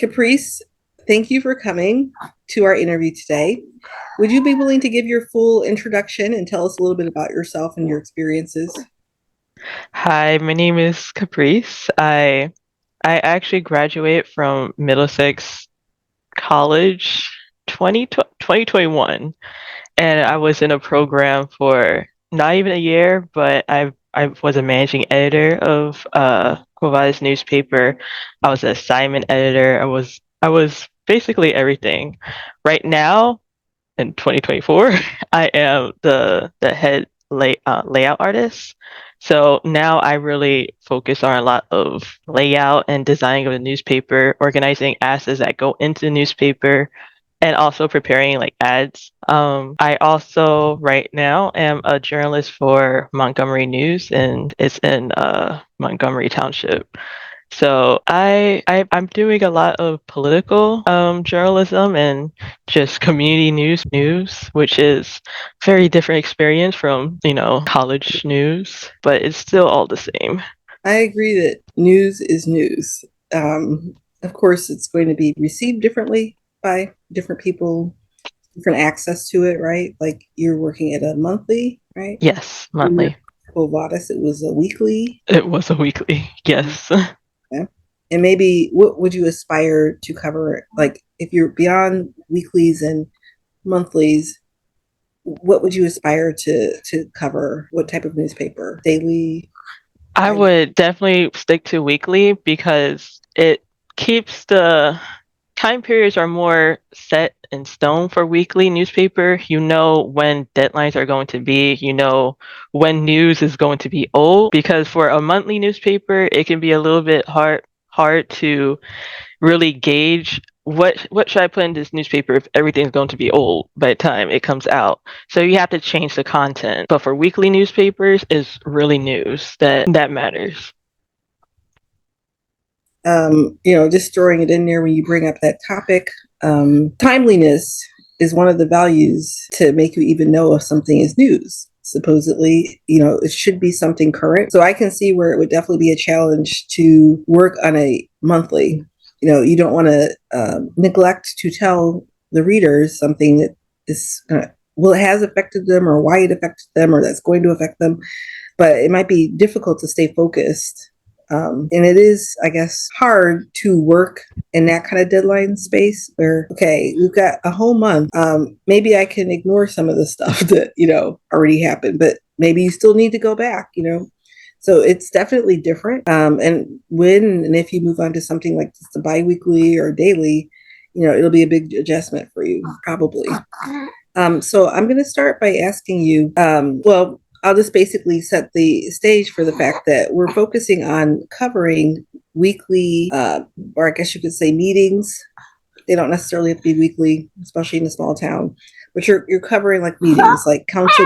Caprice, thank you for coming to our interview today. Would you be willing to give your full introduction and tell us a little bit about yourself and your experiences? Hi, my name is Caprice. I actually graduated from Middlesex College 2021, and I was in a program for not even a year, but I was a managing editor of Quo Vadis newspaper. I was an assignment editor. I was basically everything. Right now, in 2024, I am the head layout artist. So now I really focus on a lot of layout and designing of the newspaper, organizing assets that go into the newspaper, and also preparing like ads. I also right now am a journalist for Montgomery News, and it's in Montgomery Township. So I'm doing a lot of political journalism and just community news, which is very different experience from, college news, but it's still all the same. I agree that news is news. Of course, it's going to be received differently by different people, different access to it, right? Like you're working at a monthly, right? Yes, When you're monthly. Covatus, it was a weekly. It was a weekly. Yes. Yeah. And maybe what would you aspire to cover? Like if you're beyond weeklies and monthlies, what would you aspire to cover? What type of newspaper? Daily? I would definitely stick to weekly because it keeps the time periods are more set in stone for weekly newspaper. You know when deadlines are going to be, you know when news is going to be old. Because for a monthly newspaper, it can be a little bit hard to really gauge what should I put in this newspaper if everything's going to be old by the time it comes out. So you have to change the content. But for weekly newspapers, it's really news that matters. Just throwing it in there when you bring up that topic. Timeliness is one of the values to make you even know if something is news. Supposedly, it should be something current. So I can see where it would definitely be a challenge to work on a monthly. You don't want to neglect to tell the readers something that is well, it has affected them or why it affected them or that's going to affect them, but it might be difficult to stay focused. And it is, I guess, hard to work in that kind of deadline space where, okay, we've got a whole month. Maybe I can ignore some of the stuff that, already happened, but maybe you still need to go back. So it's definitely different. And when and if you move on to something like the biweekly or daily, it'll be a big adjustment for you, probably. So I'm going to start by asking you, well, I'll just basically set the stage for the fact that we're focusing on covering weekly, or I guess you could say meetings. They don't necessarily have to be weekly, especially in a small town. But you're covering like meetings, like council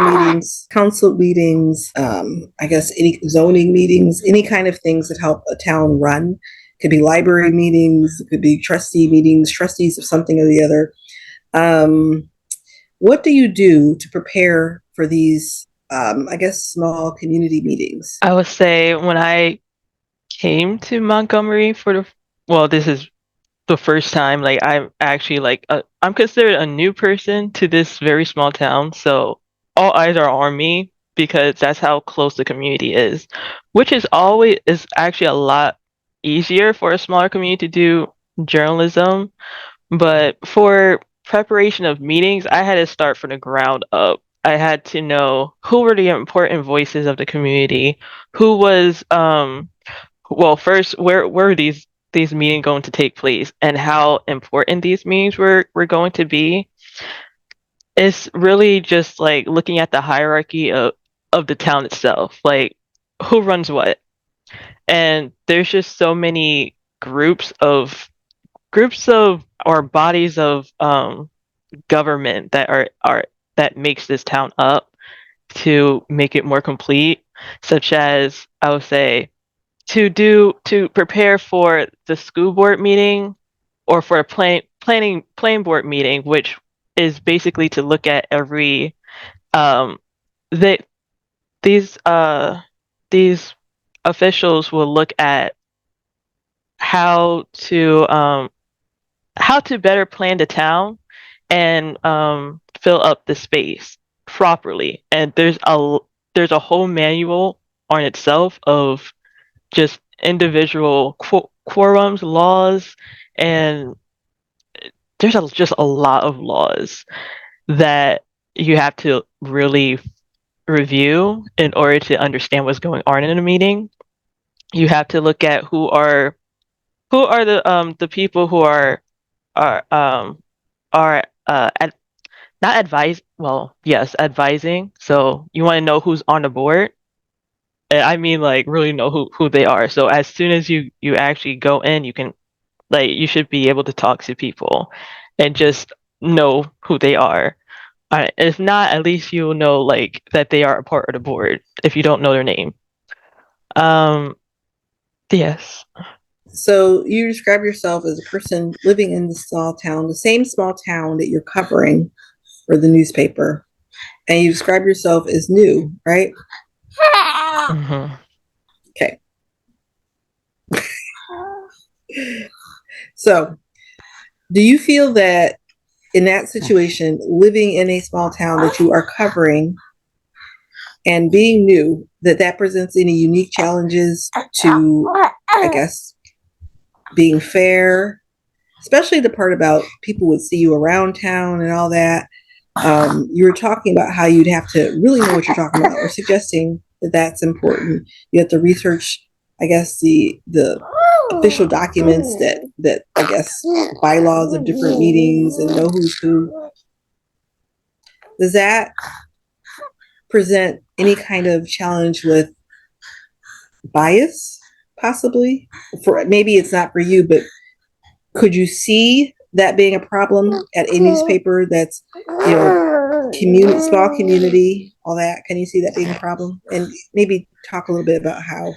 meetings, I guess any zoning meetings, any kind of things that help a town run. It could be library meetings, it could be trustee meetings, trustees of something or the other. Um, what do you do to prepare for these, I guess, small community meetings? I would say when I came to Montgomery for well, this is the first time like I'm actually I'm considered a new person to this very small town, so all eyes are on me because that's how close the community is, which is actually a lot easier for a smaller community to do journalism. But for preparation of meetings, I had to start from the ground up. I had to know who were the important voices of the community, who was well, first, where are these meetings going to take place, and how important these meetings were going to be? It's really just like looking at the hierarchy of the town itself, like who runs what, and there's just so many groups of or bodies of government that that makes this town up to make it more complete, such as I would say to prepare for the school board meeting or for a planning board meeting, which is basically to look at every um they these officials will look at how to how to better plan the town and fill up the space properly. And there's a whole manual on itself of just individual quorums, laws, and just a lot of laws that you have to really review in order to understand what's going on in a meeting. You have to look at who are the people who are um are not advise well, yes, advising. So you want to know who's on the board. And I mean, like, really know who they are. So as soon as you actually go in, you can, like, you should be able to talk to people and just know who they are. If not, at least you'll know, like, that they are a part of the board if you don't know their name. Um, yes. So you describe yourself as a person living in the small town, the same small town that you're covering for the newspaper, and you describe yourself as new, right? Mhm. Okay. So, do you feel that in that situation, living in a small town that you are covering and being new, that presents any unique challenges to, I guess, being fair, especially the part about people would see you around town and all that. You were talking about how you'd have to really know what you're talking about, or suggesting that that's important. You have to research, I guess, the official documents that I guess bylaws of different meetings and know who's who. Does that present any kind of challenge with bias, possibly? For maybe it's not for you, but could you see that being a problem at a newspaper that's, small community, all that? Can you see that being a problem? And maybe talk a little bit about how.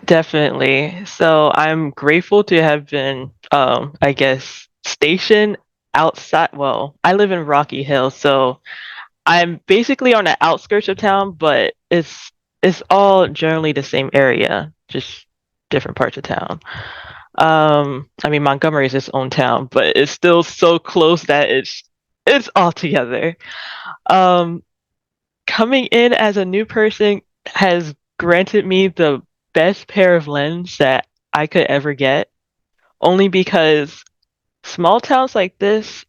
Definitely. So I'm grateful to have been, I guess, stationed outside. Well, I live in Rocky Hill, so I'm basically on the outskirts of town, but it's all generally the same area, just different parts of town. I mean, Montgomery is its own town, but it's still so close that it's all together. Um, Coming in as a new person has granted me the best pair of lens that I could ever get, only because small towns like this,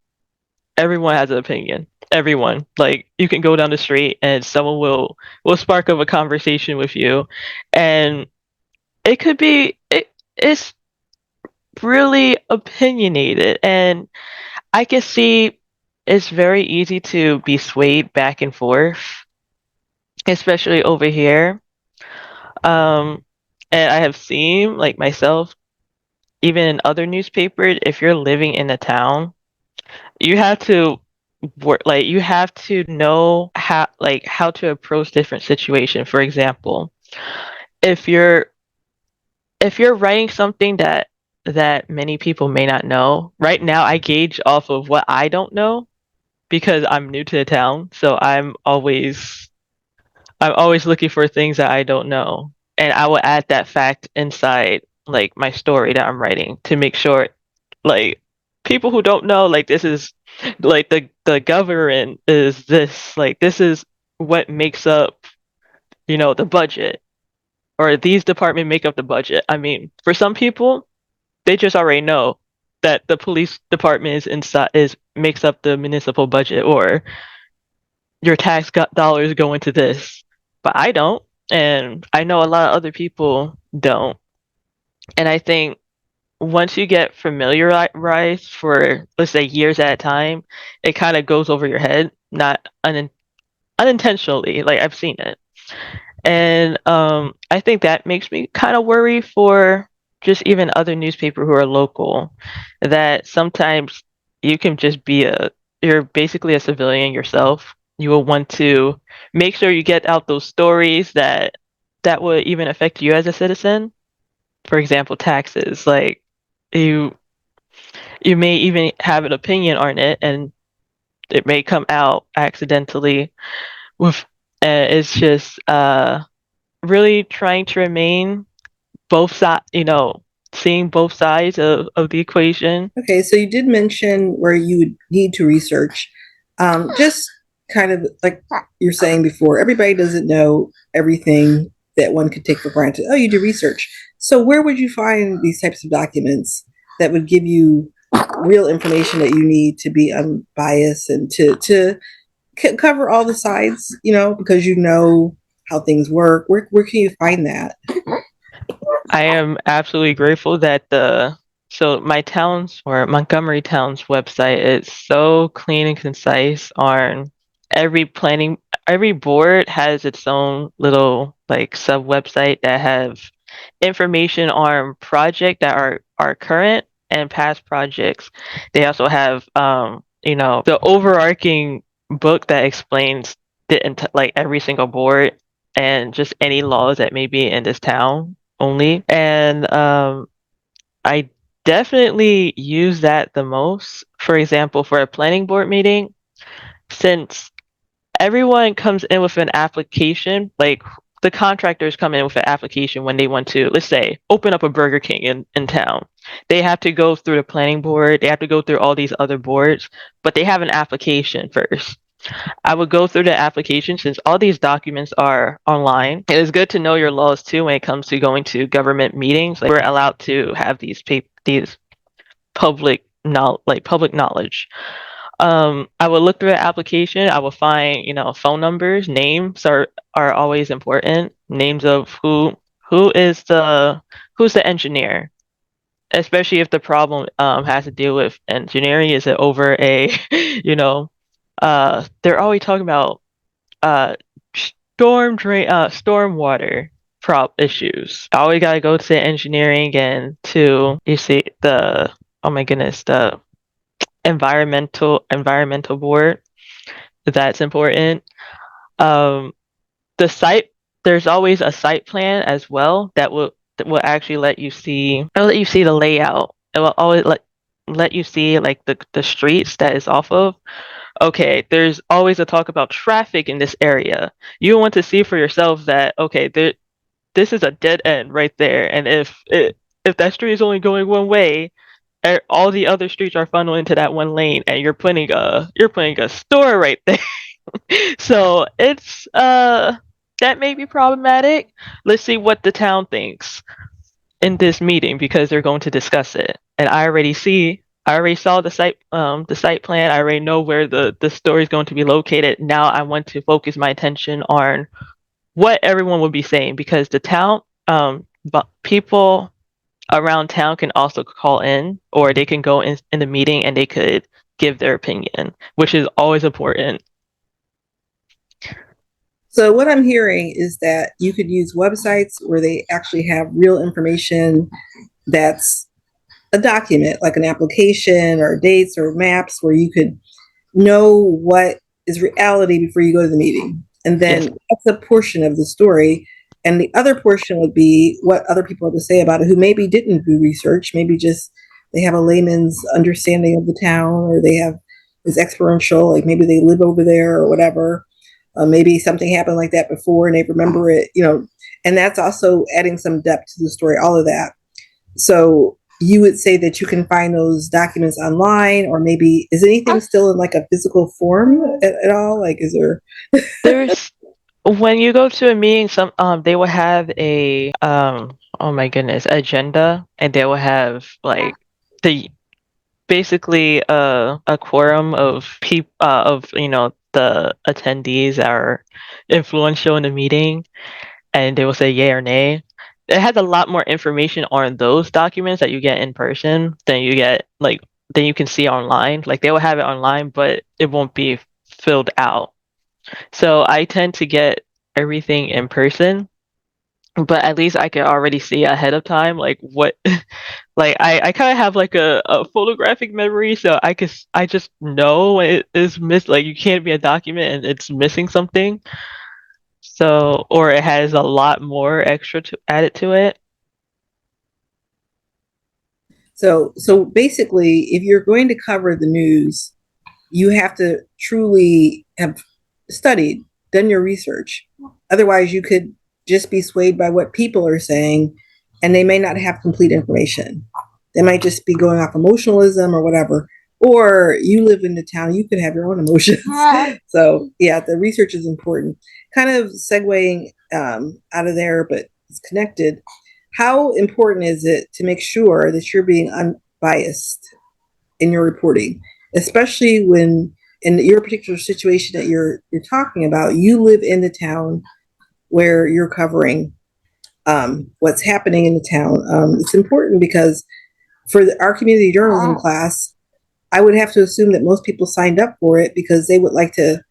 everyone has an opinion. Everyone. Like, you can go down the street and someone will spark up a conversation with you, and it's really opinionated, and I can see it's very easy to be swayed back and forth, especially over here. Um, and I have seen, like, myself, even in other newspapers, if you're living in a town, you have to work, like, you have to know how to approach different situations. For example, if you're if you're writing something that many people may not know, right now I gauge off of what I don't know because I'm new to the town, so I'm always looking for things that I don't know, and I will add that fact inside, like, my story that I'm writing to make sure, like, people who don't know, like, this is, like, the government is this, like, this is what makes up, the budget, or these department make up the budget. I mean, for some people, they just already know that the police department is makes up the municipal budget, or your dollars go into this, but I don't, and I know a lot of other people don't. And I think once you get familiarized for, let's say, years at a time, it kind of goes over your head, not unintentionally. Like, I've seen it, and I think that makes me kind of worry for just even other newspaper who are local, that sometimes you can just you're basically a civilian yourself. You will want to make sure you get out those stories that would even affect you as a citizen. For example, taxes. Like, you you may even have an opinion on it, and it may come out accidentally. With It's just really trying to remain both sides, seeing both sides of the equation. Okay, so you did mention where you would need to research. Just kind of like you're saying before, everybody doesn't know everything that one could take for granted. Oh, you do research. So where would you find these types of documents that would give you real information that you need to be unbiased and to cover all the sides, because you know how things work? Where can you find that? I am absolutely grateful that my town's or Montgomery Town's website is so clean and concise on every board has its own little like sub website that have information on project that are current and past projects. They also have the overarching book that explains like every single board and just any laws that may be in this town only. And I definitely use that the most. For example, for a planning board meeting, since everyone comes in with an application, like the contractors come in with an application when they want to, let's say, open up a Burger King in town. They have to go through the planning board, they have to go through all these other boards, but they have an application first. I would go through the application since all these documents are online. It is good to know your laws too when it comes to going to government meetings. Like we're allowed to have these public knowledge. I would look through the application. I will find, phone numbers, names are always important. Names of who is who's the engineer, especially if the problem has to deal with engineering. Is it over a, they're always talking about uh storm water prop issues. I always gotta go to engineering and to you see the oh my goodness, the environmental board. That's important. Um, the site there's always a site plan as well that will actually let you see the layout. It will always let you see like the streets that is off of. Okay, there's always a talk about traffic in this area. You want to see for yourself that okay, this is a dead end right there, and if that street is only going one way, all the other streets are funneled into that one lane, and you're putting a store right there. So it's that may be problematic. Let's see what the town thinks in this meeting because they're going to discuss it. And I already saw the site plan. I already know where the store is going to be located. Now I want to focus my attention on what everyone will be saying because the town but people around town can also call in or they can go in the meeting and they could give their opinion, which is always important. So what I'm hearing is that you could use websites where they actually have real information that's a document, like an application or dates or maps, where you could know what is reality before you go to the meeting. And Yes. then that's a portion of the story. And the other portion would be what other people have to say about it who maybe didn't do research, maybe just they have a layman's understanding of the town or they have is experiential, like maybe they live over there or whatever. Maybe something happened like that before and they remember it, and that's also adding some depth to the story, all of that. So you would say that you can find those documents online, or maybe is anything still in like a physical form at all? Like, is there? There's when you go to a meeting, they will have a oh my goodness agenda, and they will have like the basically a quorum of people of the attendees that are influential in the meeting, and they will say yay or nay. It has a lot more information on those documents that you get in person than you can see online. Like they will have it online, but it won't be filled out. So I tend to get everything in person, but at least I can already see ahead of time like what like I kind of have like a photographic memory, so I just know when it is missed. Like you can't be a document and it's missing something. So or it has a lot more extra to added to it. So basically, if you're going to cover the news, you have to truly have studied, done your research. Otherwise, you could just be swayed by what people are saying and they may not have complete information. They might just be going off emotionalism or whatever. Or you live in the town, you could have your own emotions. So yeah, the research is important. Kind of segueing out of there, but it's connected. How important is it to make sure that you're being unbiased in your reporting, especially when in your particular situation that you're talking about, you live in the town where you're covering what's happening in the town. It's important because for our community journalism class, I would have to assume that most people signed up for it because they would like to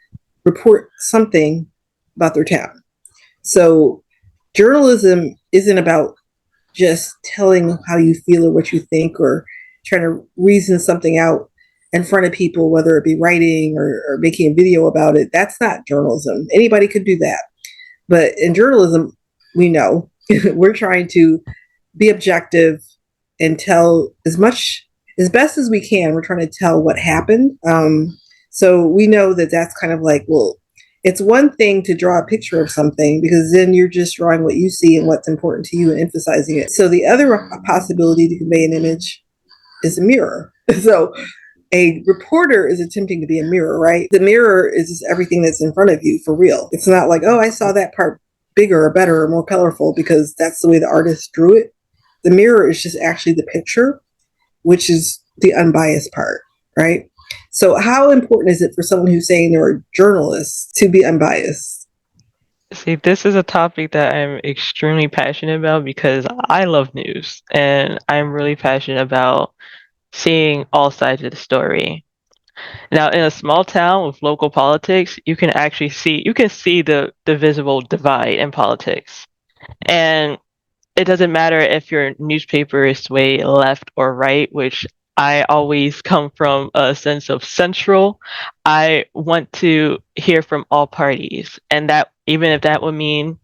report something about their town. So journalism isn't about just telling how you feel or what you think or trying to reason something out in front of people, whether it be writing or making a video about it. That's not journalism. Anybody could do that. But in journalism, we know we're trying to be objective and tell as best as we can. We're trying to tell what happened. So we know that that's kind of like, well, it's one thing to draw a picture of something because then you're just drawing what you see and what's important to you and emphasizing it. So the other possibility to convey an image is a mirror. So a reporter is attempting to be a mirror, right? The mirror is just everything that's in front of you for real. It's not like, oh, I saw that part bigger or better or more colorful because that's the way the artist drew it. The mirror is just actually the picture, which is the unbiased part, right? So how important is it for someone who's saying they're a journalist to be unbiased? See, this is a topic that I'm extremely passionate about because I love news and I'm really passionate about seeing all sides of the story. Now, in a small town with local politics, you can see the visible divide in politics. And it doesn't matter if your newspaper is swayed left or right, which I always come from a sense of central. I want to hear from all parties, and that even if that would mean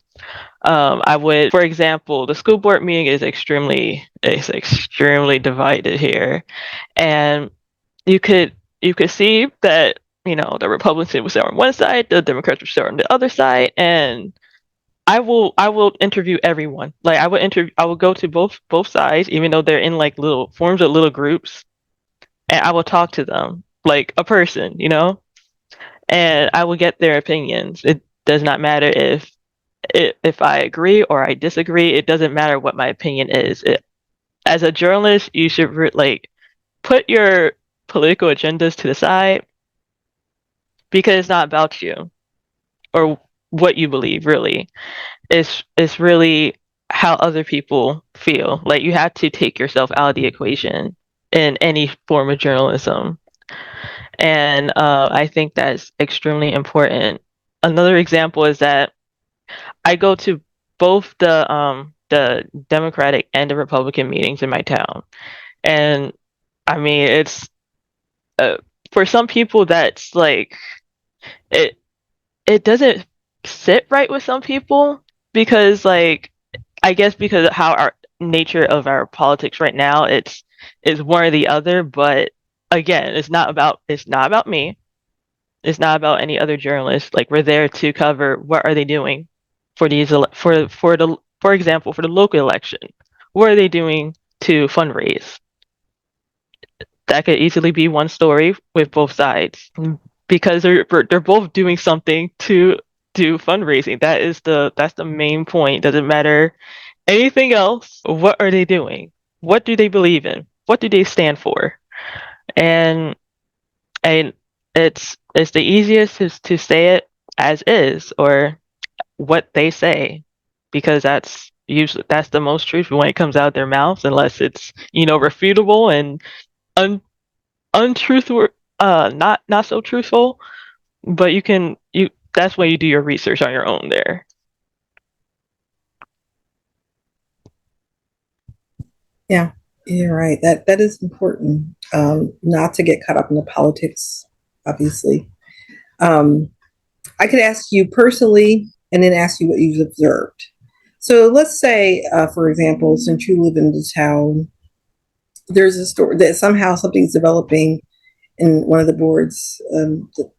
I would, for example, the school board meeting is extremely divided here, and you could you could see that the Republicans were on one side, the Democrats were on the other side, and I will interview everyone. Like I will go to both sides, even though they're in like little forms of little groups, and I will talk to them like a person, and I will get their opinions. It does not matter if I agree or I disagree. It doesn't matter what my opinion is. As a journalist, you should like put your political agendas to the side because it's not about you or what you believe really. It's really how other people feel. Like you have to take yourself out of the equation in any form of journalism, and I think that's extremely important. Another example is that I go to both the Democratic and the Republican meetings in my town, and I mean uh, for some people that's like it it doesn't sit right with some people because like I guess because of how our nature of our politics right now, it's one or the other. But again, it's not about me. It's not about any other journalist. Like we're there to cover what are they doing for for example for the local election. What are they doing to fundraise? That could easily be one story with both sides because they're both doing something to do fundraising. That's the main point. Doesn't matter anything else. What are they doing? What do they believe in? What do they stand for? And and it's the easiest is to say it as is or what they say because that's the most truthful when it comes out of their mouths unless it's refutable and un, untruthful not so truthful, but you that's when you do your research on your own there. Yeah, you're right. That is important. Not to get caught up in the politics, obviously. Um, I could ask you personally and then ask you what you've observed. So let's say, for example, since you live in the town, there's a story that somehow something's developing in one of the boards.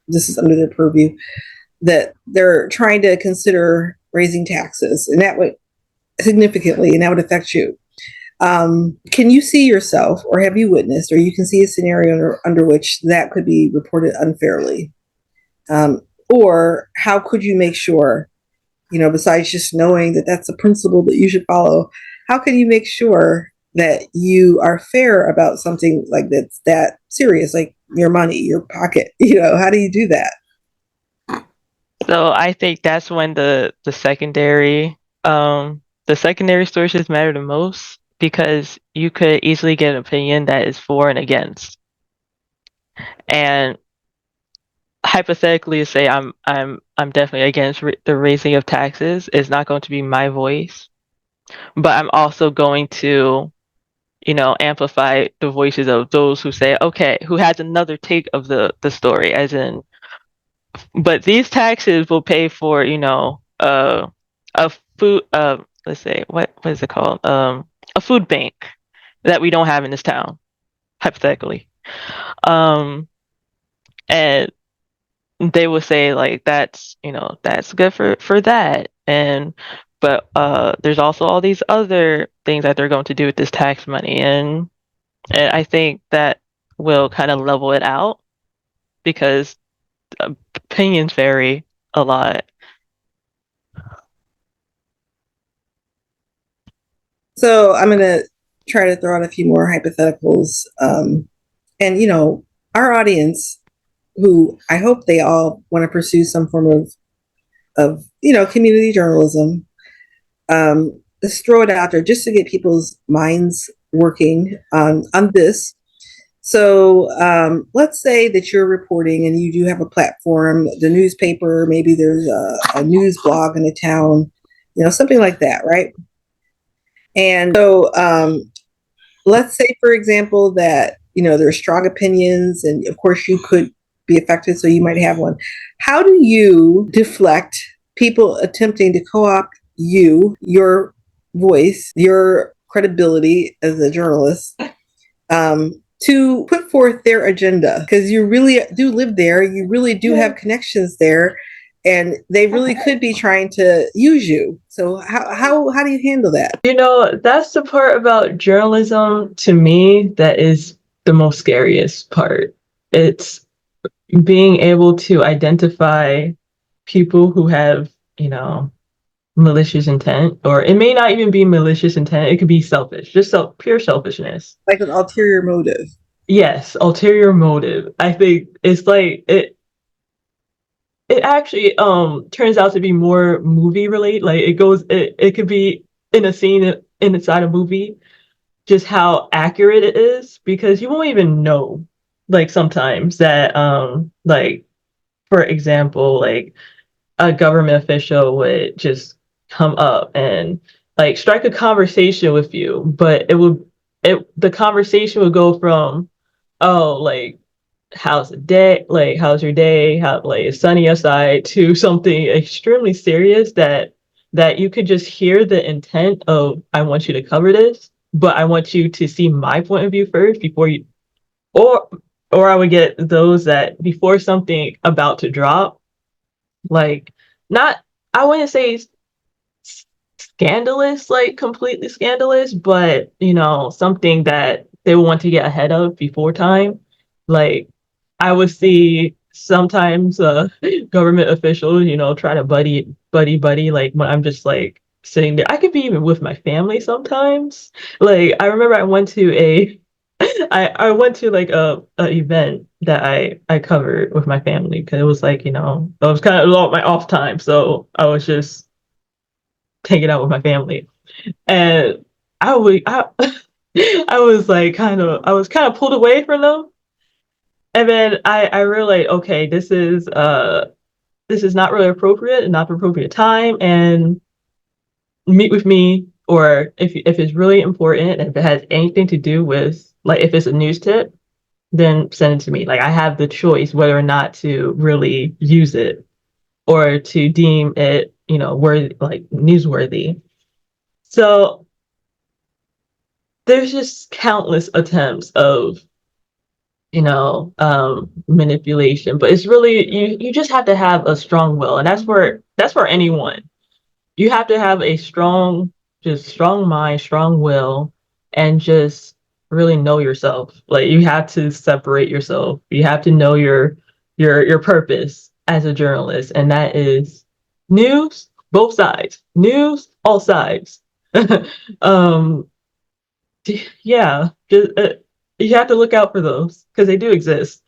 This is under their purview that they're trying to consider raising taxes, and that would significantly, and that would affect you. Can you see yourself, or have you witnessed, or you can see a scenario under which that could be reported unfairly? Or how could you make sure, besides just knowing that that's a principle that you should follow, how can you make sure that you are fair about something like that's that serious, like your money, your pocket? How do you do that? So I think that's when the secondary sources matter the most because you could easily get an opinion that is for and against. And hypothetically, say I'm definitely against the raising of taxes. It's not going to be my voice, but I'm also going to amplify the voices of those who say, okay, who has another take of the story, as in, but these taxes will pay for, a food, let's say, what is it called? A food bank that we don't have in this town, hypothetically. Um, and they will say like that's good for that, but there's also all these other things that they're going to do with this tax money, and I think that will kind of level it out because opinions vary a lot. So I'm going to try to throw out a few more hypotheticals. And, our audience, who I hope they all want to pursue some form of community journalism. Let's throw it out there just to get people's minds working on this. So let's say that you're reporting and you do have a platform, the newspaper, maybe there's a news blog in a town, something like that, right? And so let's say, for example, that, there are strong opinions, and of course you could be affected, so you might have one. How do you deflect people attempting to co-opt your voice, your credibility as a journalist, to put forth their agenda? Because you really do live there, you really do have connections there, and they really could be trying to use you. So how do you handle that? That's the part about journalism to me that is the most scariest part. It's being able to identify people who have, malicious intent, or it may not even be malicious intent. It could be selfish, just pure selfishness. Like an ulterior motive. Yes, ulterior motive. I think it's like it actually turns out to be more movie related. Like it could be in a scene inside a movie, just how accurate it is, because you won't even know, like, sometimes that like, for example, like a government official would just come up and like strike a conversation with you, but the conversation would go from, oh, like, how's the day, like, how's your day, how, like, it's sunny outside, to something extremely serious that you could just hear the intent of, I want you to cover this, but I want you to see my point of view first before you, or I would get those that before something about to drop, like, not, I wouldn't say scandalous, like completely scandalous, but something that they want to get ahead of before time. Like, I would see sometimes government officials, try to buddy, like when I'm just like sitting there. I could be even with my family sometimes. Like, I remember I went to I went to like a event that I covered with my family because it was like, it was kind of my off time, so I was just hanging out with my family, and I I was like I was kind of pulled away from them, and then I realized, okay, this is not really appropriate and not the appropriate time, and meet with me, or if it's really important and if it has anything to do with, like, if it's a news tip, then send it to me. Like, I have the choice whether or not to really use it or to deem it, worthy, like newsworthy. So there's just countless attempts of, manipulation, but it's really, you just have to have a strong will, and that's for anyone. You have to have a strong just strong mind, strong will, and just really know yourself. Like you have to separate yourself. You have to know your purpose as a journalist, and that is news, both sides. News, all sides. um yeah, just, you have to look out for those because they do exist.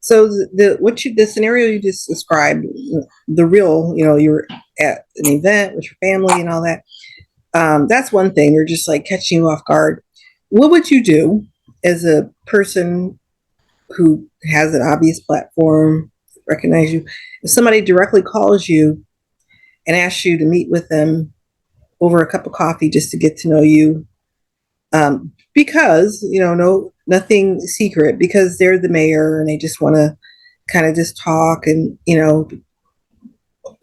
So the scenario you just described, the real, you're at an event with your family and all that. That's one thing. They're just like catching you off guard. What would you do as a person who has an obvious platform, recognize you? If somebody directly calls you and asks you to meet with them over a cup of coffee just to get to know you, because no, nothing secret, because they're the mayor and they just want to kind of just talk and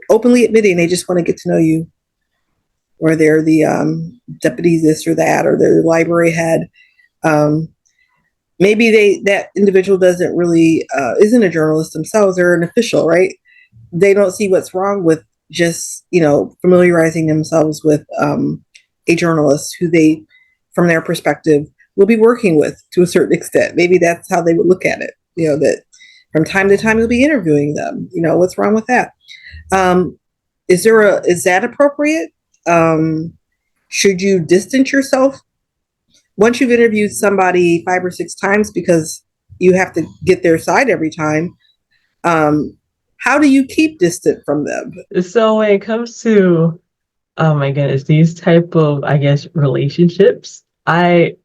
openly admitting they just want to get to know you, or they're the deputy this or that, or they're the library head. Maybe that individual doesn't really isn't a journalist themselves, or an official, right? They don't see what's wrong with just familiarizing themselves with a journalist who they, from their perspective, will be working with to a certain extent. Maybe that's how they would look at it. That from time to time you'll be interviewing them. What's wrong with that? Is that appropriate? Should you distance yourself once you've interviewed somebody 5 or 6 times, because you have to get their side every time? How do you keep distant from them? So when it comes to, oh my goodness, these type of, I guess, relationships, I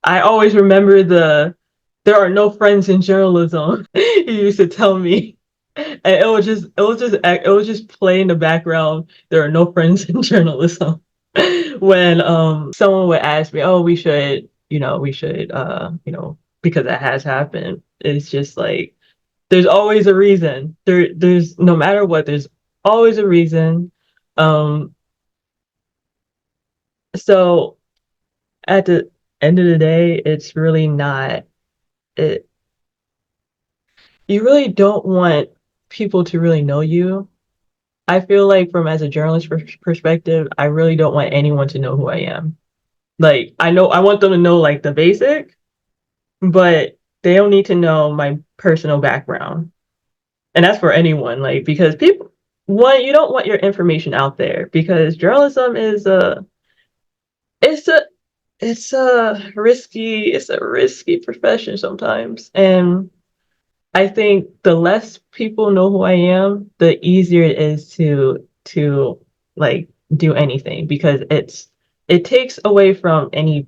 always remember there are no friends in journalism. He used to tell me, and it would just play in the background. There are no friends in journalism. When someone would ask me, oh, we should because that has happened. It's just like there's always a reason. There's no matter what, there's always a reason. Um, so at the end of the day, it's really not it. You really don't want people to really know you. I feel like from as a journalist perspective, I really don't want anyone to know who I am. Like I know I want them to know like the basic, but they don't need to know my personal background. And that's for anyone, like because people one, you don't want your information out there because journalism is it's a it's a risky profession sometimes. And I think the less people know who I am, the easier it is to like do anything because it takes away from any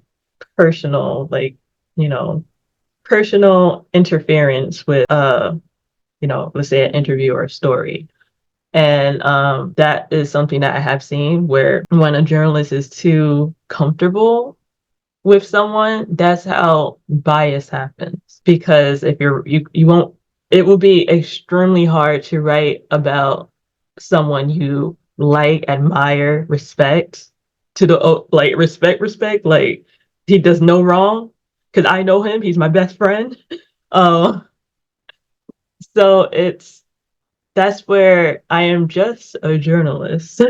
personal you know personal interference with let's say an interview or a story. And that is something that I have seen where when a journalist is too comfortable with someone, that's how bias happens. Because if you won't, it will be extremely hard to write about someone you like, admire, respect to the like respect. Like he does no wrong because I know him. He's my best friend. Uh, so that's where I am just a journalist.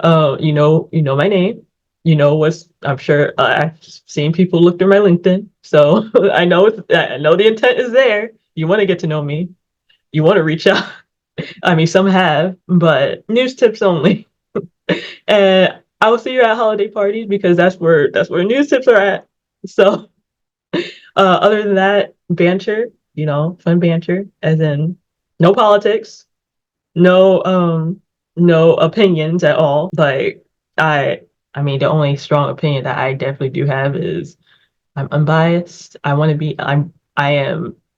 You know my name. You know what's. I'm sure I've seen people look through my LinkedIn, so I know the intent is there. You want to get to know me. You want to reach out. I mean, some have, but news tips only. And I will see you at holiday parties because that's where news tips are at. So, other than that, banter. Fun banter, as in no politics, no no opinions at all. Like I I mean the only strong opinion that I definitely do have is I'm unbiased. I am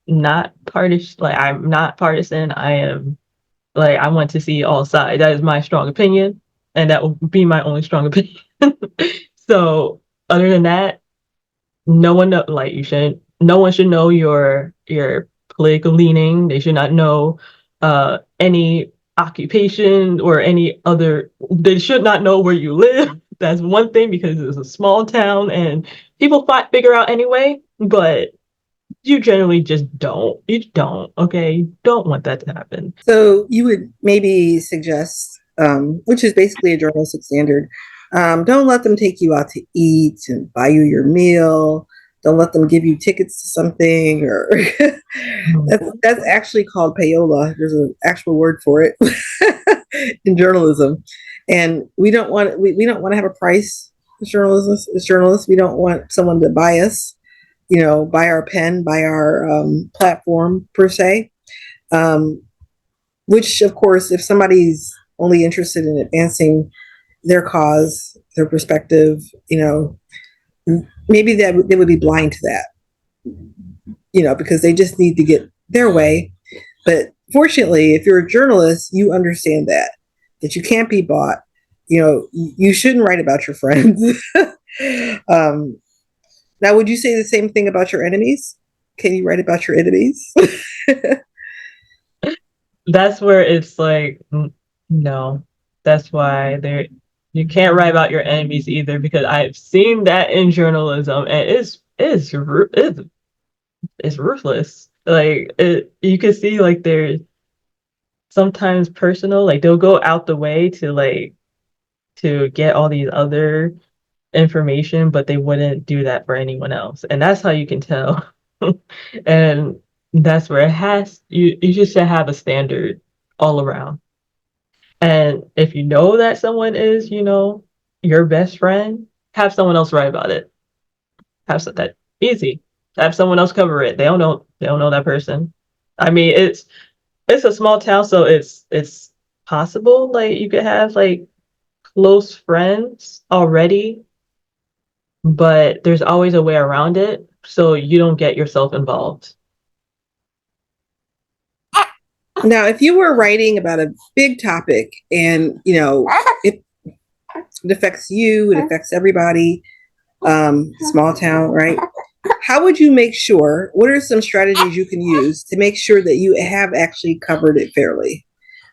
not partisan, I am like I want to see all sides. That is my strong opinion and that will be my only strong opinion. So other than that, no one know, like you should no one should know your political leaning. They should not know any occupation or any other. They should not know where you live. That's one thing because it's a small town and people figure out anyway, but you generally just don't. You don't. Okay, you don't want that to happen. So you would maybe suggest which is basically a journalistic standard. Don't let them take you out to eat and buy you your meal. Don't let them give you tickets to something, or that's actually called payola. There's an actual word for it in journalism, and we don't want to have a price as journalists. We don't want someone to buy us, buy our pen, buy our platform per se. Um, which, of course, if somebody's only interested in advancing their cause, their perspective, maybe they would be blind to that, because they just need to get their way. But fortunately, if you're a journalist, you understand that you can't be bought. You shouldn't write about your friends. Now, would you say the same thing about your enemies? Can you write about your enemies? That's where it's like, no. That's why you can't write about your enemies either, because I've seen that in journalism, and it's ruthless. Like you can see like they're sometimes personal, like they'll go out the way to get all these other information, but they wouldn't do that for anyone else. And that's how you can tell. And that's where you just should have a standard all around. And if you know that someone is, your best friend, have someone else write about it. That easy. Have someone else cover it. They don't know that person. I mean, it's a small town, so it's possible like you could have like close friends already, but there's always a way around it so you don't get yourself involved. Now, if you were writing about a big topic and, it affects you, it affects everybody, small town, right? How would you make sure, what are some strategies you can use to make sure that you have actually covered it fairly?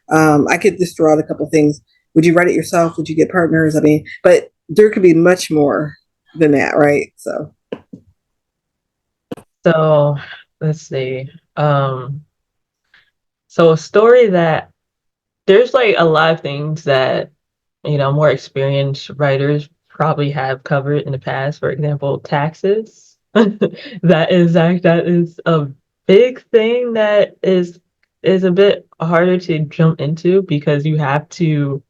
I could just throw out a couple things. Would you write it yourself? Would you get partners? I mean, but there could be much more than that, right? So let's see. So a story that there's like a lot of things that more experienced writers probably have covered in the past. For example, taxes. That is a big thing that is a bit harder to jump into because you have to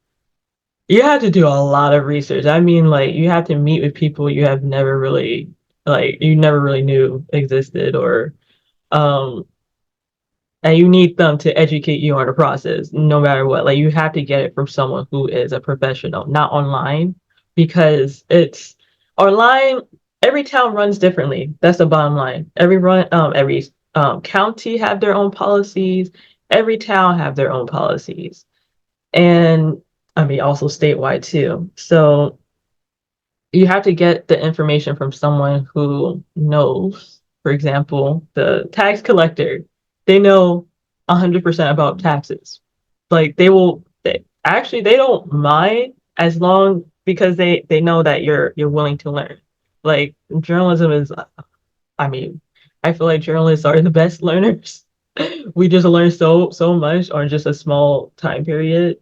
do a lot of research. I mean, like you have to meet with people you never really knew existed, or um and you need them to educate you on the process no matter what. Like you have to get it from someone who is a professional, not online, because it's online. Every town runs differently. That's the bottom line. Every county have their own policies. Every town have their own policies, and I mean also statewide too. So you have to get the information from someone who knows. For example, the tax collector, they know 100% about taxes. Like they don't mind as long because they know that you're willing to learn. Like journalism is, I mean, I feel like journalists are the best learners. We just learn so much on just a small time period,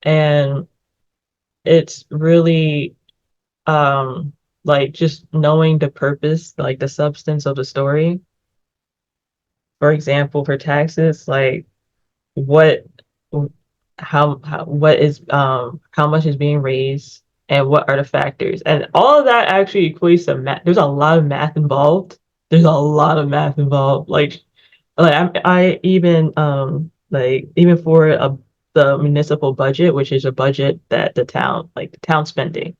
and it's really like just knowing the purpose, like the substance of the story. For example, for taxes, like what how much is being raised and what are the factors, and all of that actually equates to math. There's a lot of math involved. Like I even like even for the municipal budget, which is a budget that the town spending,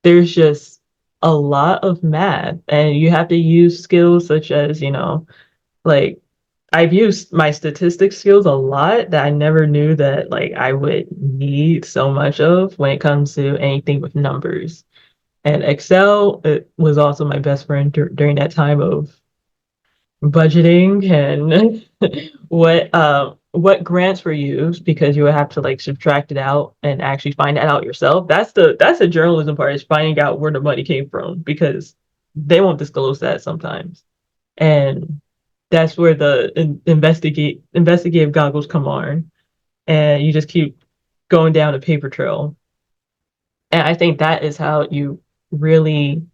there's just a lot of math, and you have to use skills such as, like I've used my statistics skills a lot that I never knew that like I would need so much of when it comes to anything with numbers. And Excel, it was also my best friend during that time of budgeting and what grants were used, because you would have to like subtract it out and actually find that out yourself. That's the journalism part, is finding out where the money came from, because they won't disclose that sometimes. And that's where the investigative goggles come on, and you just keep going down a paper trail. And I think that is how you really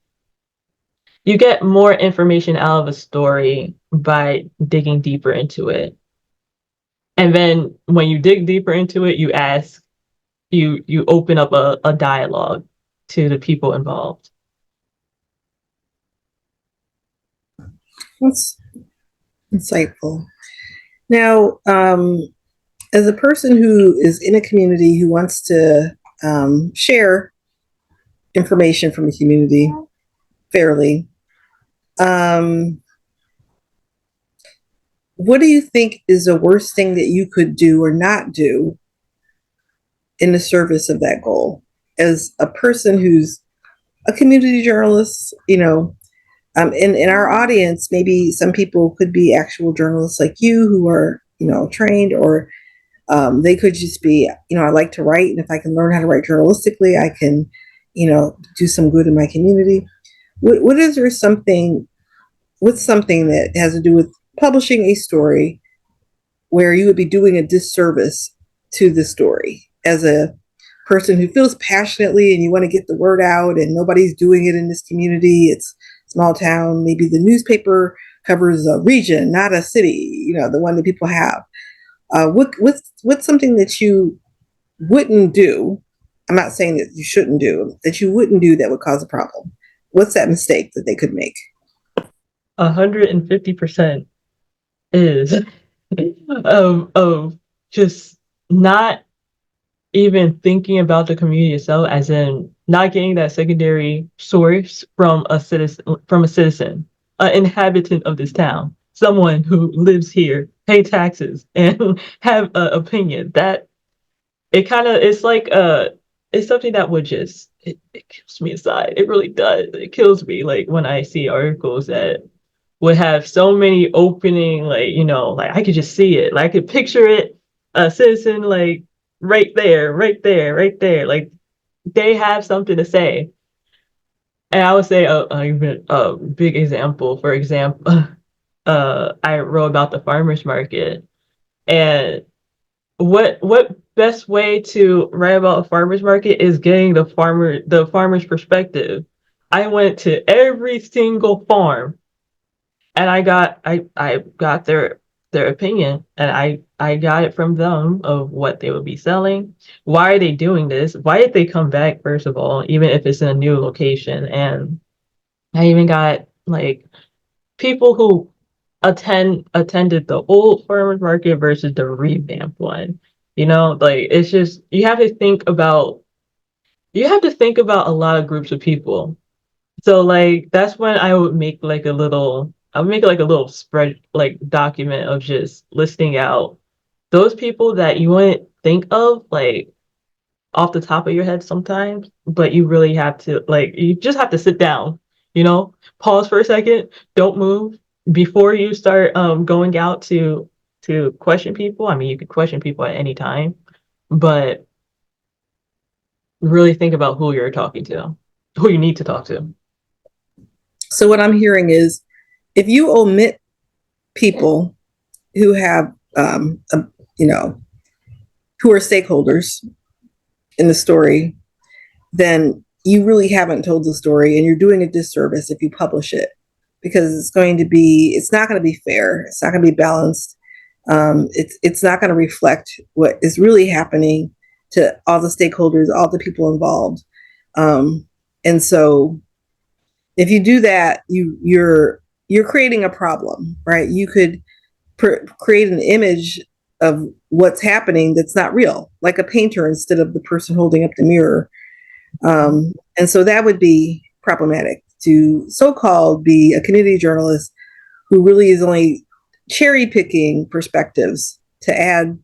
you get more information out of a story by digging deeper into it. And then when you dig deeper into it, you ask, you open up a dialogue to the people involved. That's insightful. Now, as a person who is in a community who wants to share information from the community fairly, what do you think is the worst thing that you could do or not do in the service of that goal? As a person who's a community journalist, in our audience, maybe some people could be actual journalists like you who are, trained, or they could just be, I like to write, and if I can learn how to write journalistically, I can, do some good in my community. What's something that has to do with publishing a story where you would be doing a disservice to the story as a person who feels passionately and you want to get the word out and nobody's doing it in this community? It's small town. Maybe the newspaper covers a region, not a city, the one that people have. What's something that you wouldn't do? I'm not saying that you shouldn't do, that you wouldn't do that would cause a problem. What's that mistake that they could make? 150% is of just not even thinking about the community itself, as in not getting that secondary source from a citizen, an inhabitant of this town, someone who lives here, pay taxes, and have an opinion. That it's like it's something that would just it kills me inside. It really does. It kills me, like, when I see articles that would have so many opening, like I could just see it, like I could picture it, a citizen, like right there, right there, right there, like they have something to say. And I would say a big example, for example, I wrote about the farmers market, and what best way to write about a farmers market is getting the farmer's perspective. I went to every single farm, and I got their opinion, and I got it from them of what they would be selling. Why are they doing this? Why did they come back, first of all, even if it's in a new location? And I even got, like, people who attended the old farmers market versus the revamped one. Like, it's just, you have to think about a lot of groups of people. So, like, that's when I would make like a little spread, like, document of just listing out those people that you wouldn't think of, like, off the top of your head sometimes, but you really have to, like, you just have to sit down, pause for a second, don't move before you start going out to question people. I mean, you could question people at any time, but really think about who you're talking to, who you need to talk to. So what I'm hearing is, if you omit people who have, who are stakeholders in the story, then you really haven't told the story, and you're doing a disservice if you publish it, because it's not going to be fair. It's not going to be balanced. It's not going to reflect what is really happening to all the stakeholders, all the people involved. And so if you do that, you're creating a problem, right? You could create an image of what's happening that's not real, like a painter instead of the person holding up the mirror. And so that would be problematic, to so-called be a community journalist who really is only cherry picking perspectives to add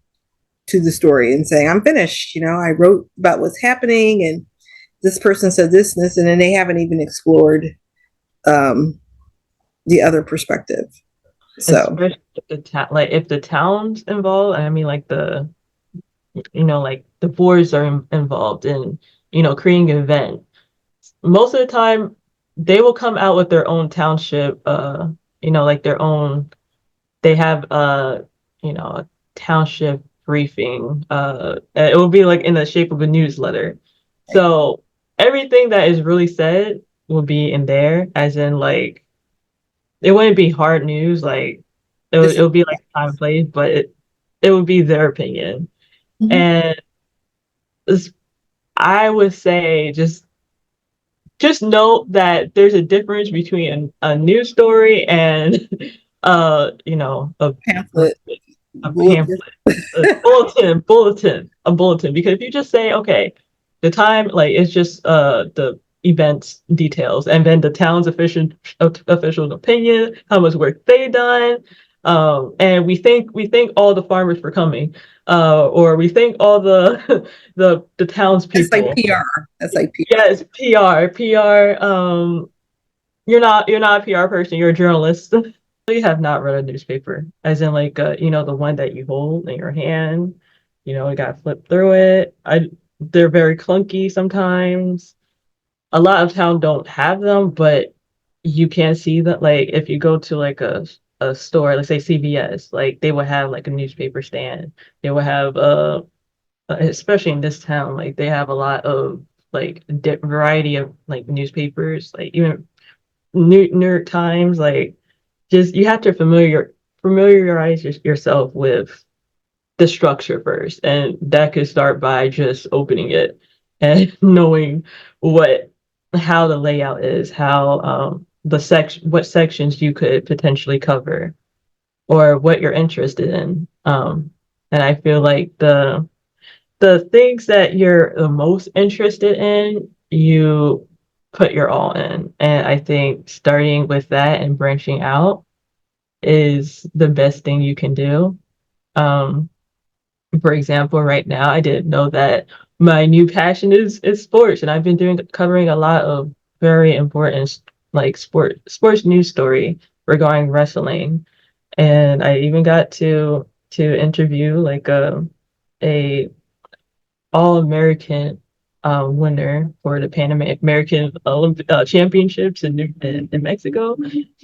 to the story and saying, I'm finished. I wrote about what's happening, and this person said this and this, and then they haven't even explored the other perspective. So, Especially if the town's involved, I mean, like like the boards are involved in, creating an event. Most of the time, they will come out with their own township, like their own. They have a township briefing. It will be like in the shape of a newsletter. So everything that is really said will be in there, as in like it wouldn't be hard news. Like This- it'll be like time and place, but it would be their opinion. Mhm. And I would say just note that there's a difference between a news story and a Pamphlet. a Bulletin. pamphlet, a bulletin. Because if you just say, okay, the time, like it's just the events details, and then the town's official opinion, how much work they done, and we thank all the farmers for coming, or we thank all the the It's like townspeople. PR. That's like PR. Yes, PR. You're not a PR person. You're a journalist. You have not read a newspaper, as in like the one that you hold in your hand. You got to flip through it. They're very clunky sometimes. A lot of town don't have them, but you can see that. Like if you go to like a store, let's say CVS, like they would have like a newspaper stand. They would have especially in this town, like they have a lot of like variety of like newspapers, like even New York Times, like just you have to familiarize yourself with the structure first, and that could start by just opening it and knowing what how the layout is, how what sections you could potentially cover, or what you're interested in. And I feel like the things that you're the most interested in, you put your all in. And I think starting with that and branching out is the best thing you can do. Um, for example, right now, I didn't know that my new passion is sports, and I've been covering a lot of very important like sports news story regarding wrestling, and I even got to interview like a all-American winner for the American Olympic Championships in Mexico.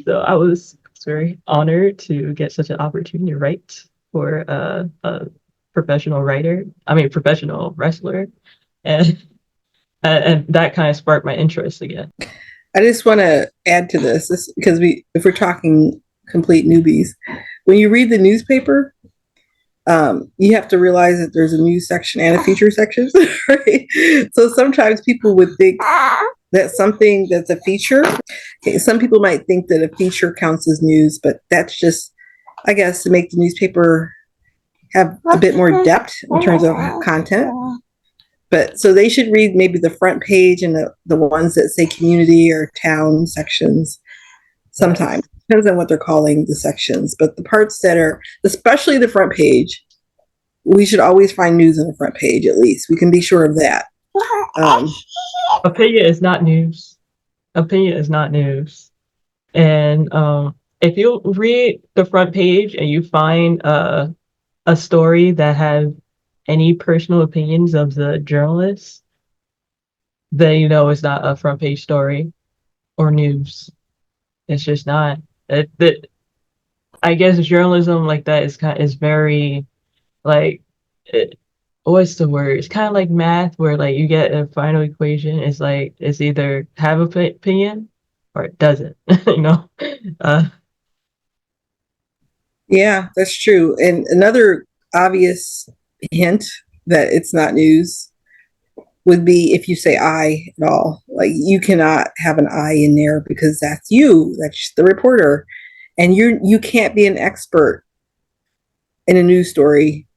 So I was very honored to get such an opportunity to write for a professional wrestler, and and that kind of sparked my interest again. I just want to add to this because if we're talking complete newbies, when you read the newspaper, you have to realize that there's a news section and a feature section, right? So sometimes people would think that something that's a feature, okay, some people might think that a feature counts as news, but that's just, I guess, to make the newspaper have a bit more depth in terms of content. But so they should read maybe the front page and the ones that say community or town sections sometimes. Depends on what they're calling the sections. But the parts that are, especially the front page, we should always find news on the front page at least. We can be sure of that. Opinion is not news. Opinion is not news. And if you read the front page and you find a story that has any personal opinions of the journalist, then you know it's not a front page story or news. It's just not. I guess journalism like that is very like what's the word? It's kind of like math, where like you get a final equation. It's like it's either have a opinion or it doesn't. you know. Uh, Yeah, that's true. And another obvious hint that it's not news would be if you say I at all. Like you cannot have an I in there because that's you. That's the reporter. And you can't be an expert in a news story.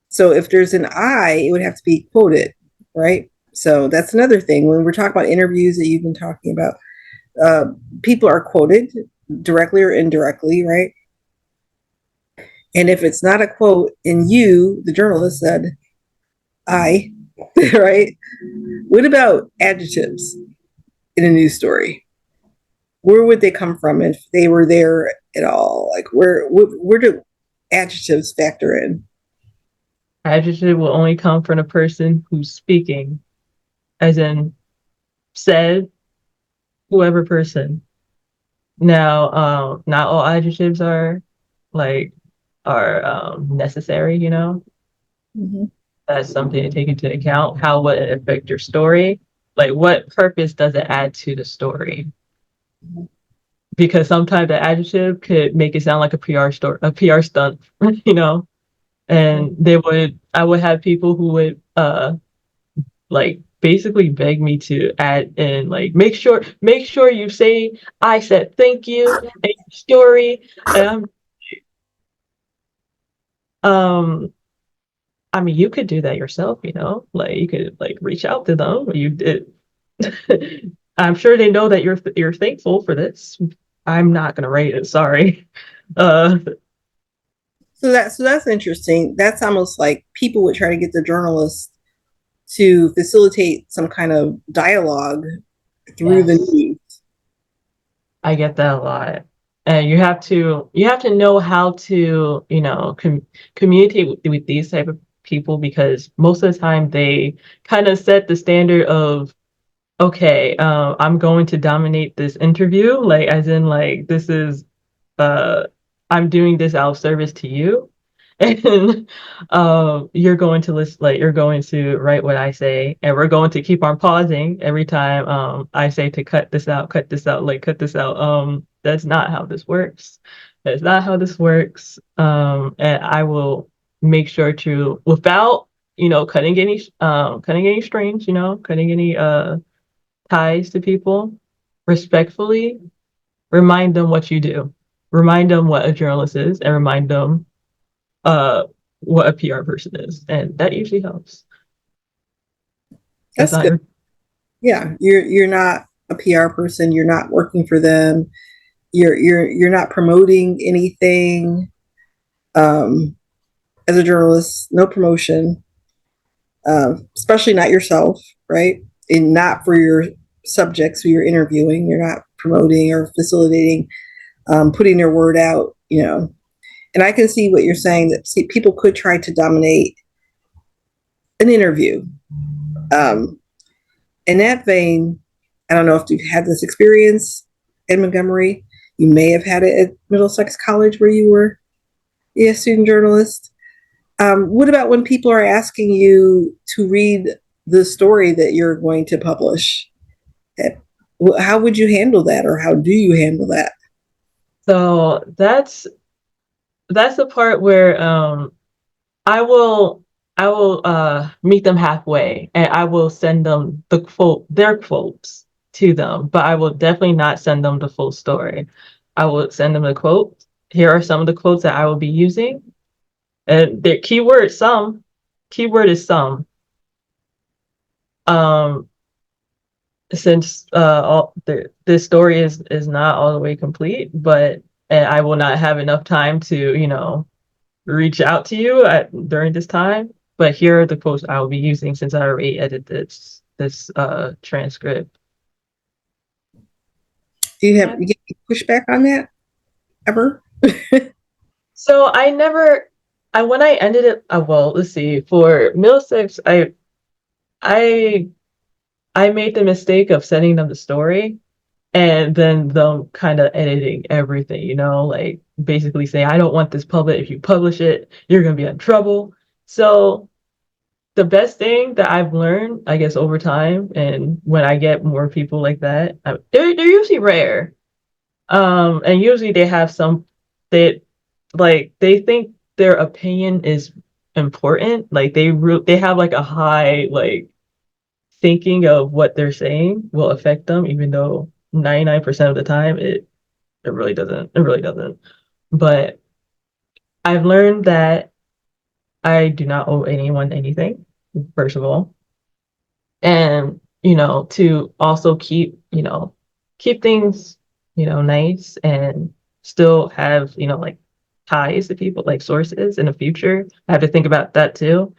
So if there's an I, it would have to be quoted, right? So that's another thing. When we're talking about interviews that you've been talking about, people are quoted directly or indirectly, right? And if it's not a quote and you, the journalist, said I, right? What about adjectives in a news story? Where would they come from if they were there at all? Like where do adjectives factor in? Adjective will only come from the person who's speaking, as in said, whoever person. Now, not all adjectives are like are necessary, you know. Mhm. That's something to take into account. How would it affect your story? Like, what purpose does it add to the story? Mhm. Because sometimes the adjective could make it sound like a a PR stunt, you know. And I would have people who would like basically beg me to add in like make sure you say I said thank you in your story. And I mean, you could do that yourself, you know, like you could like reach out to them. You did. I'm sure they know that you're thankful for this. I'm not gonna rate it. Sorry. Uh, So that's interesting. That's almost like people would try to get the journalists to facilitate some kind of dialogue through the yes, news. I get that a lot. And you have to know how to, you know, communicate with these type of people because most of the time they kind of set the standard of okay, I'm going to dominate this interview, like as in like this is uh I'm doing this out of service to you. And you're going to list like you're going to write what I say, and we're going to keep on pausing every time I say to cut this out, like cut this out. That's not how this works. That's not how this works. And I will make sure to without you know cutting any strings, you know, cutting any ties to people, respectfully remind them what you do, remind them what a journalist is, and remind them uh, what a PR person is, and that usually helps. It's That's not good. your Yeah, you're not a PR person. You're not working for them. You're not promoting anything. Um, as a journalist, no promotion, especially not yourself, right? And not for your subjects who you're interviewing. You're not promoting or facilitating, putting their word out. You know, and I can see what you're saying that people could try to dominate an interview. Um, in that vein, I don't know if you've had this experience in Montgomery. You may have had it at Middlesex College where you were a student journalist. What about when people are asking you to read the story that you're going to publish? How would you handle that, or how do you handle that? so that's the part where I will I will meet them halfway and I will send them their quotes to them, but I will definitely not send them the full story. I will send them the quotes. Here are some of the quotes that I will be using. And their keyword is some. Um since this story is not all the way complete, but and I will not have enough time to, you know, reach out to you during this time. But here are the quotes I will be using since I already edited this transcript. Do Yeah. you get any pushback on that ever? So I never I when I ended it well, let's see, for Middlesex, I I made the mistake of sending them the story and then them kind of editing everything, you know, like basically say, I don't want this published. If you publish it, you're gonna be in trouble. So the best thing that I've learned, I guess, over time, and when I get more people like that, they're usually rare. And usually they have they they think their opinion is important. Like they have like a high like thinking of what they're saying will affect them, even though 99% of the time it really doesn't. It really doesn't. But I've learned that I do not owe anyone anything, first of all. And, you know, to also keep, you know, keep things, you know, nice and still have, you know, like ties to people, like sources in the future. I have to think about that too.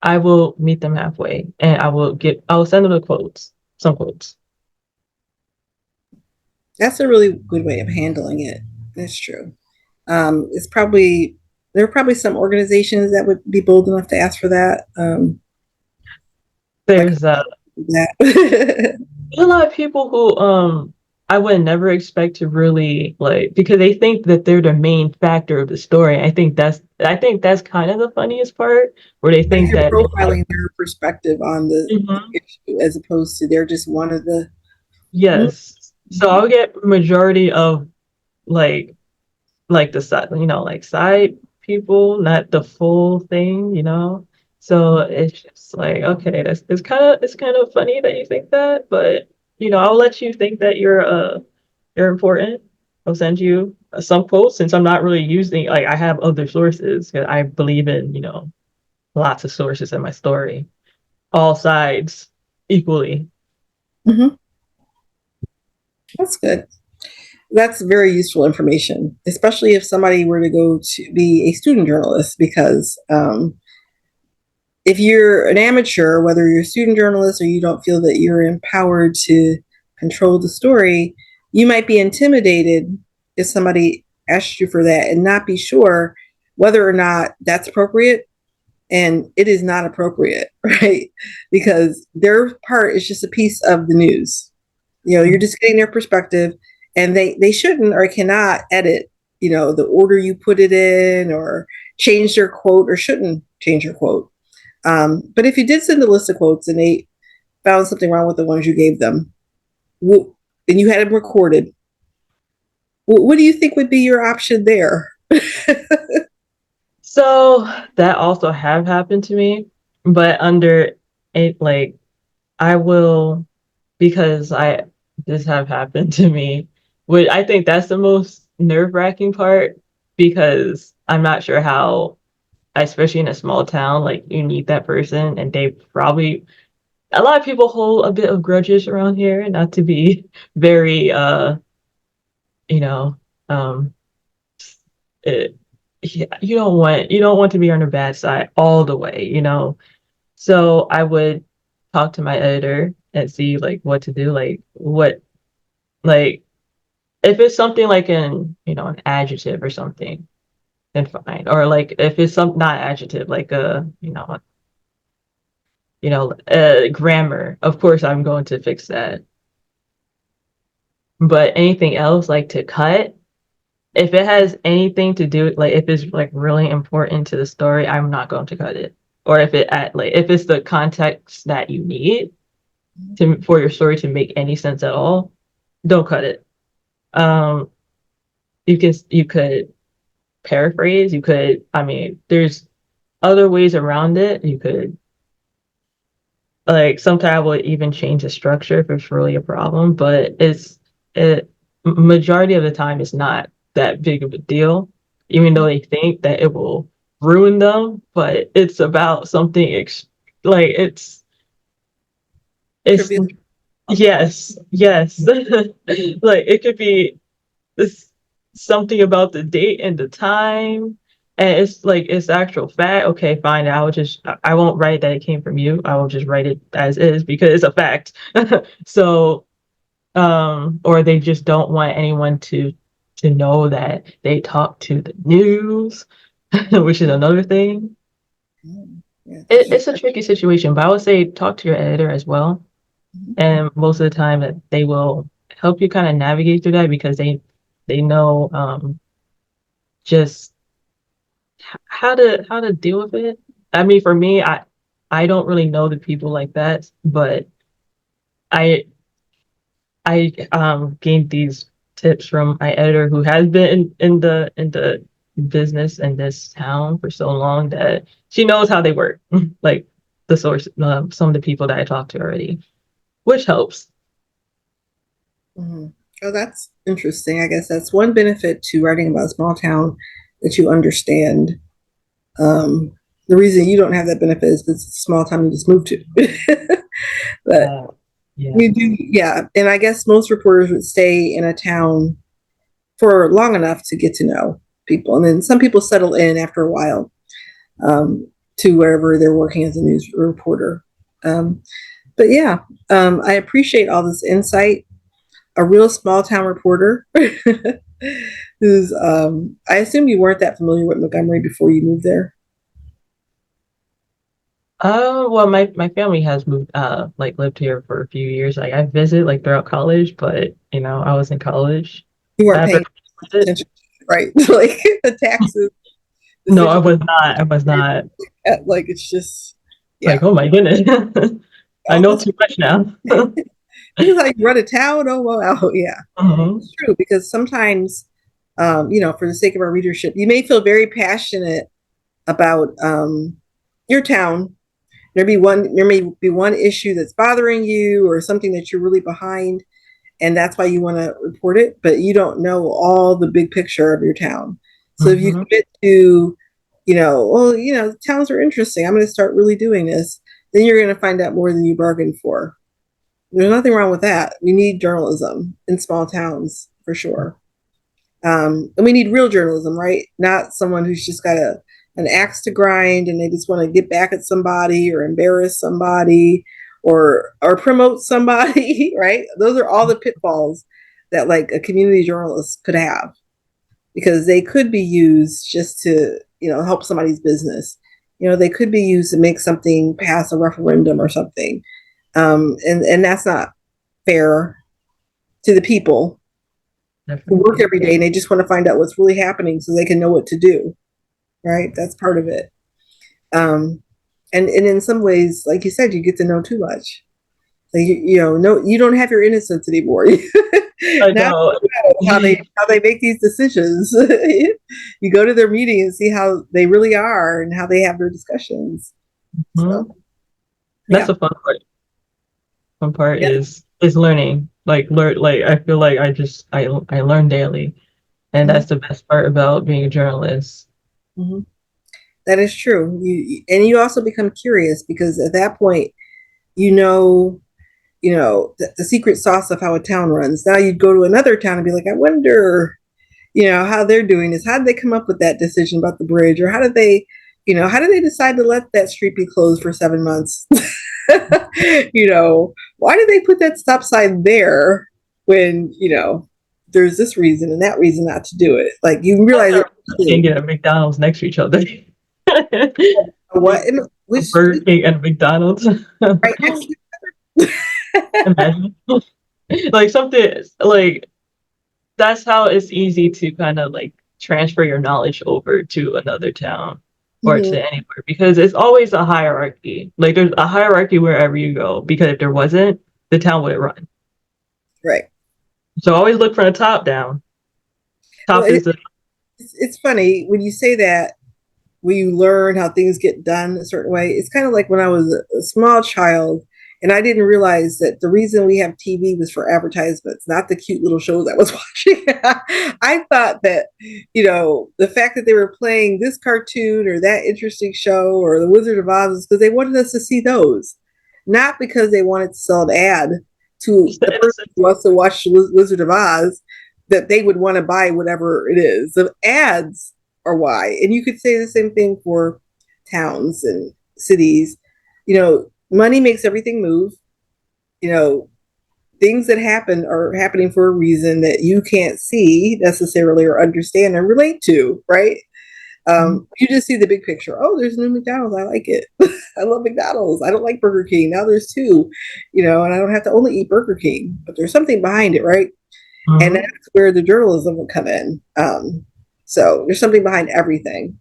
I will meet them halfway and I will send them the quotes, some quotes. That's a really good way of handling it. That's true. It's probably there are probably some organizations that would be bold enough to ask for that. Like There's that. a lot of people who I would never expect to really like because they think that they're the main factor of the story. I think that's kind of the funniest part where they Like think you're that profiling their perspective on the Mhm. issue as opposed to they're just one of the. Yes. So Mhm. I'll get majority of like the side, like side people, not the full thing, So it's just like, okay, that's it's kind of funny that you think that, but I'll let you think that you're important. I'll send you some quotes since I'm not really using like I have other sources 'cause I believe in, lots of sources in my story, all sides equally. Mhm. That's good. That's very useful information, especially if somebody were to go to be a student journalist, because if you're an amateur, whether you're a student journalist or you don't feel that you're empowered to control the story, you might be intimidated if somebody asks you for that and not be sure whether or not that's appropriate. And it is not appropriate, right? Because their part is just a piece of the news. You're just getting their perspective, and they shouldn't or cannot edit, the order you put it in, or change their quote, or shouldn't change your quote. But if you did send a list of quotes and they found something wrong with the ones you gave them, and you had them recorded, what do you think would be your option there? So that also have happened to me, but under it, like I will because I this have happened to me. Which I think that's the most nerve-wracking part because I'm not sure how, especially in a small town, like you need that person, and they probably a lot of people hold a bit of grudges around here, not to be very you know, um, it, yeah, you don't want to be on the bad side all the way. So I would talk to my editor and see like what to do, like if it's something like an adjective or something, then fine. Or like if it's some not adjective, like grammar. Of course, I'm going to fix that. But anything else, like to cut, if it has anything to do, like if it's like really important to the story, I'm not going to cut it. Or if it's the context that you need for your story to make any sense at all, don't cut it. Um, you could paraphrase. You could. I mean, there's other ways around it. You could like sometimes I would even change the structure if it's really a problem, but it majority of the time it's not that big of a deal, even though they think that it will ruin them. But it's about something like it's Trivial. yes like it could be this something about the date and the time, and it's like it's actual fact. Okay, fine. I won't write that it came from you. I will just write it as is because it's a fact. So or they just don't want anyone to know that they talk to the news, which is another thing. Yeah. It's a tricky situation, but I would say talk to your editor as well, and most of the time that they will help you kind of navigate through that because they know just how to deal with it. I mean, for me, I don't really know the people like that, but I I gained these tips from my editor who has been in the business in this town for so long that she knows how they work, like the source, some of the people that I talked to already, which helps. Mhm. Oh, that's interesting. I guess that's one benefit to writing about a small town, that you understand. The reason you don't have that benefit is because it's a small town you just moved to. But Uh, yeah. you do, yeah. And I guess most reporters would stay in a town for long enough to get to know people. And then some people settle in after a while, to wherever they're working as a news reporter. Um, but yeah, I appreciate all this insight. A real small town reporter who's, I assume you weren't that familiar with Montgomery before you moved there. Well, my family has moved, like lived here for a few years. Like I visit like throughout college, but I was in college. You weren't After paying I visit, attention, right? Like the taxes, the no, I central, was not. I was not. like it's just, yeah. Like, oh my goodness, I All know this, too much now. this is how you run a town. Oh, wow. Yeah. Mhm. It's true because sometimes, for the sake of our readership, you may feel very passionate about your town. There may be one issue that's bothering you or something that you're really behind, and that's why you want to report it, but you don't know all the big picture of your town. So if you Mhm. commit to, well, towns are interesting. I'm going to start really doing this. Then you're going to find out more than you bargained for. There's nothing wrong with that. We need journalism in small towns for sure. And we need real journalism, right? Not someone who's just got an axe to grind and they just want to get back at somebody or embarrass somebody or promote somebody, right? Those are all the pitfalls that like a community journalist could have because they could be used just to, help somebody's business. They could be used to make something pass a referendum or something. And that's not fair to the people who work Definitely. every day and they just want to find out what's really happening so they can know what to do. Right. That's part of it. And in some ways, like you said, you get to know too much. Like no, you don't have your innocence anymore. I Now know. how they make these decisions. You go to their meeting and see how they really are and how they have their discussions. Mhm. So That's yeah. the fun part. Fun part Yeah. is learning. Like learn. Like I feel like I learn daily, and Mhm. that's the best part about being a journalist. Mhm. That is true. You also become curious because at that point, you know the secret sauce of how a town runs. Now you'd go to another town and be like, I wonder, how they're doing this. How did they come up with that decision about the bridge? Or how did they decide to let that street be closed for 7 months? Why did they put that stop sign there when, there's this reason and that reason not to do it? Like you realize it. Can't get a McDonald's next to each other. What? A Which Burger King and a McDonald's. right next Imagine. Like something like that's how it's easy to kind of like transfer your knowledge over to another town or Mhm. to anywhere because it's always a hierarchy. Like there's a hierarchy wherever you go because if there wasn't, the town wouldn't run. Right. So always look from the top down. Well, Top is the it's funny when you say that when you learn how things get done a certain way. It's kind of like when I was a small child and I didn't realize that the reason we have TV was for advertisements, not the cute little shows I was watching. I thought that, the fact that they were playing this cartoon or that interesting show or The Wizard of Oz is because they wanted us to see those, not because they wanted to sell an ad to just the the person innocent. who wants to watch The Wizard of Oz that they would want to buy whatever it is. The ads are why. And you could say the same thing for towns and cities. Money makes everything move. You know, things that happen are happening for a reason that you can't see necessarily or understand and relate to, right? You just see the big picture. Oh, there's a new McDonald's. I like it. I love McDonald's. I don't like Burger King. Now there's two, and I don't have to only eat Burger King, but there's something behind it, right? And Mhm. that's where the journalism will come in. So there's something behind everything.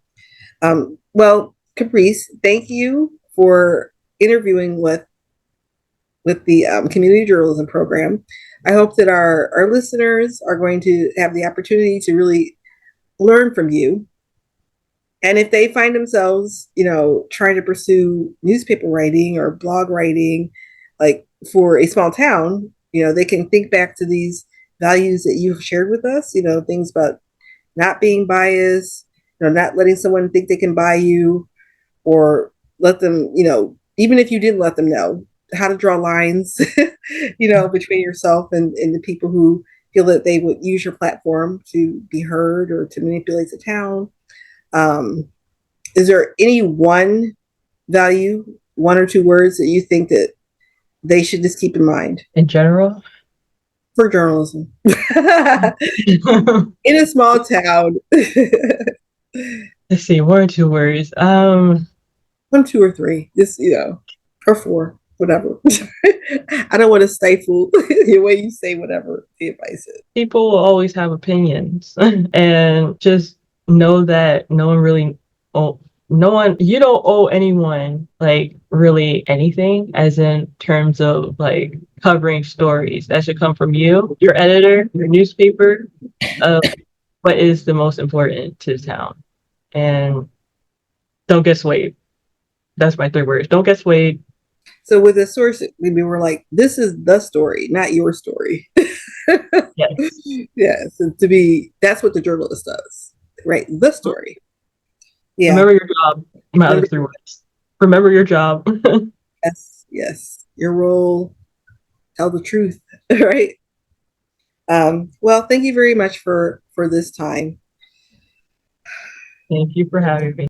Well, Caprice, thank you for interviewing with the community journalism program. I hope that our listeners are going to have the opportunity to really learn from you. And if they find themselves, trying to pursue newspaper writing or blog writing, like for a small town, they can think back to these values that you've shared with us, things about not being biased, not letting someone think they can buy you or let them, even if you didn't let them know how to draw lines, between yourself and the people who feel that they would use your platform to be heard or to manipulate the town. Um, is there any one value, one or two words that you think that they should just keep in mind In general. for journalism in a small town? Let's see, one or two words. One, two, or three. Just, or four, whatever. I don't want to stifle the way you say whatever the advice is. People will always have opinions, and just know that no one really, oh, no one, you don't owe anyone like really anything, as in terms of like covering stories that should come from you, your editor, your newspaper, what is the most important to the town. And don't get swayed. That's my 3 words. Don't get swayed. So with a source, we were like, this is the story, not your story. Yes. Yes. And that's what the journalist does, right? The story. Yeah. Remember your job. My other 3 words. Remember your job. Yes. Yes. Your role, tell the truth, right? Well, thank you very much for this time. Thank you for having me.